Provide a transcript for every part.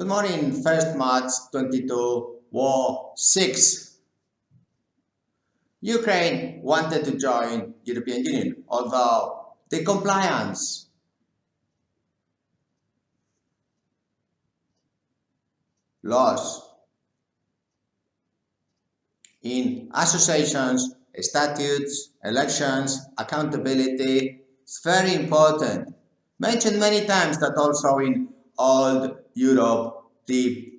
Good morning, 1st March 22, War 6. Ukraine wanted to join European Union, although the compliance laws in associations, statutes, elections, accountability is very important. Mentioned many times that also in old Europe, the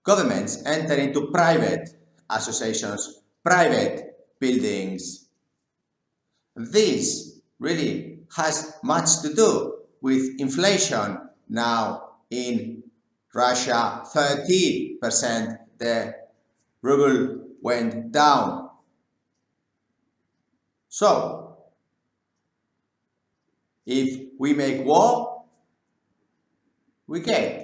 governments enter into private associations, private buildings. This really has much to do with inflation now in Russia. 30% the ruble went down. So, if we make war, we get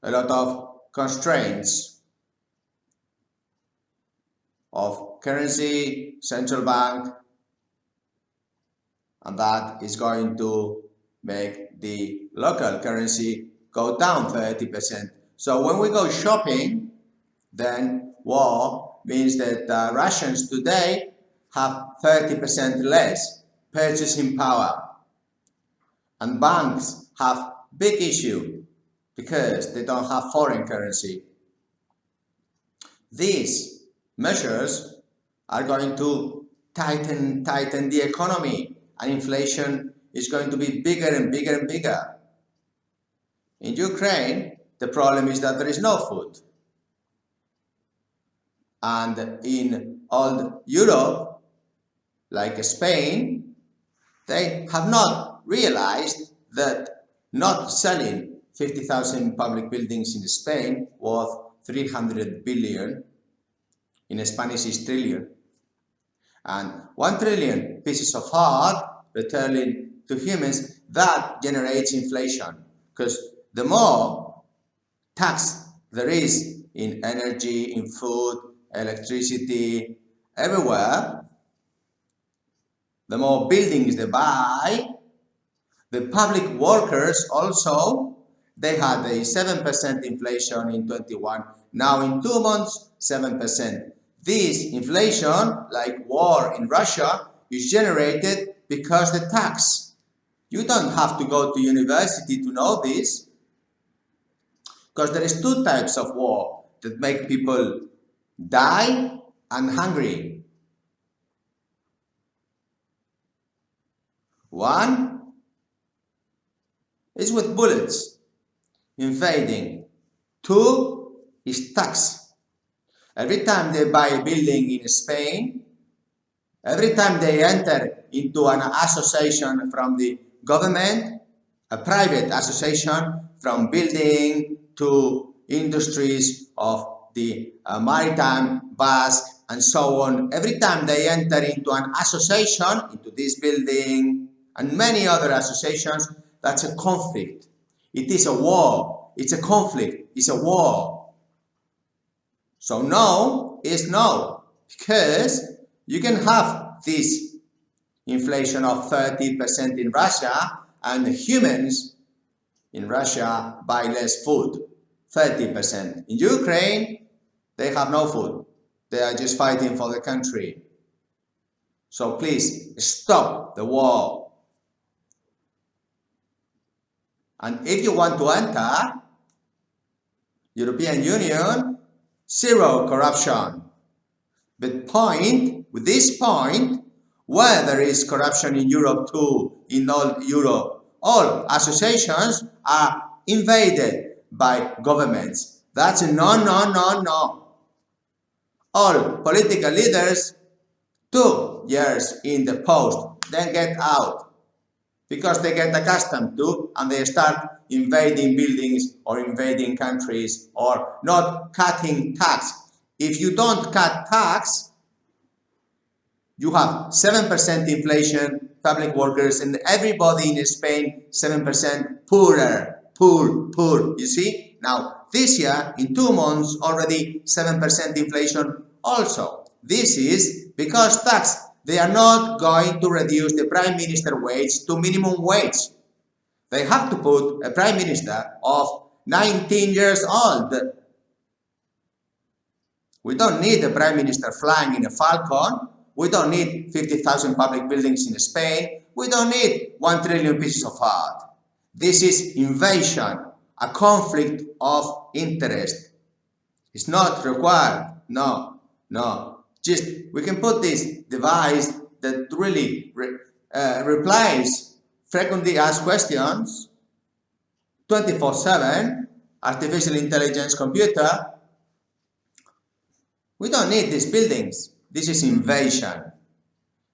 a lot of constraints of currency, central bank, and that is going to make the local currency go down 30%. So when we go shopping, then war means that Russians today have 30% less purchasing power. And banks have big issue because they don't have foreign currency. These measures are going to tighten the economy, and inflation is going to be bigger and bigger and bigger. In Ukraine, the problem is that there is no food. And in old Europe, like Spain, they have not realized that not selling 50,000 public buildings in Spain worth 300 billion, in Spanish is trillion, and 1 trillion pieces of art returning to humans, that generates inflation, because the more tax there is in energy, in food, electricity, everywhere, the more buildings they buy. The public workers also, they had a 7% inflation in 21. Now in 2 months, 7%. This inflation, like war in Russia, is generated because the tax. You don't have to go to university to know this, because there is 2 types of war that make people die and hungry. One is with bullets, invading. 2 is tax. Every time they buy a building in Spain, every time they enter into an association from the government, a private association from building to industries of the maritime, Basque, and so on, every time they enter into an association, into this building and many other associations, that's a conflict. It is a war. It's a conflict. It's a war. So no is no, because you can have this inflation of 30% in Russia, and the humans in Russia buy less food, 30%. In Ukraine, they have no food. They are just fighting for the country. So please stop the war. And if you want to enter European Union, zero corruption. But with this point, where there is corruption in Europe too, in all Europe, all associations are invaded by governments. That's a no, no, no, no. All political leaders, 2 years in the post, then get out, because they get accustomed to, and they start invading buildings or invading countries or not cutting tax. If you don't cut tax, you have 7% inflation, public workers, and everybody in Spain 7% poorer, poor. You see? Now, this year, in 2 months, already 7% inflation also. This is because tax. They are not going to reduce the prime minister wage to minimum wage. They have to put a prime minister of 19 years old. We don't need a prime minister flying in a Falcon. We don't need 50,000 public buildings in Spain. We don't need 1 trillion pieces of art. This is invasion, a conflict of interest. It's not required. No, no. Just we can put this device that really replies frequently asked questions 24/7, artificial intelligence computer. We don't need these buildings. This is invasion.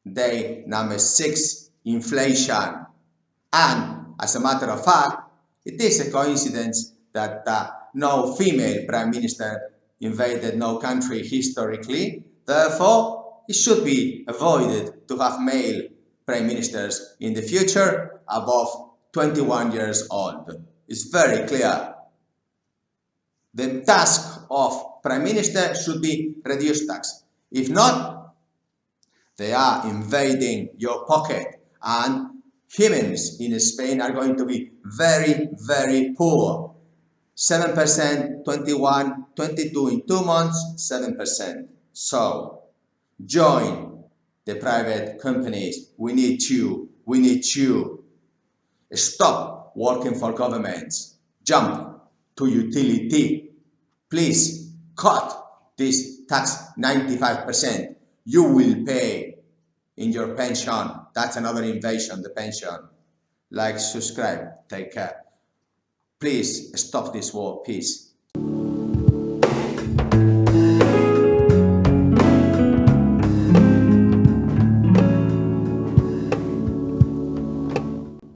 Day number 6, inflation. And as a matter of fact, it is a coincidence that no female prime minister invaded no country historically. Therefore, it should be avoided to have male prime ministers in the future above 21 years old. It's very clear. The task of prime minister should be reduce tax. If not, they are invading your pocket, and humans in Spain are going to be very, very poor. 7%, 21, 22 in 2 months, 7%. So, join the private companies. We need you. We need you. Stop working for governments. Jump to utility. Please cut this tax 95%. You will pay in your pension. That's another invasion, the pension. Like, subscribe, take care. Please stop this war, peace.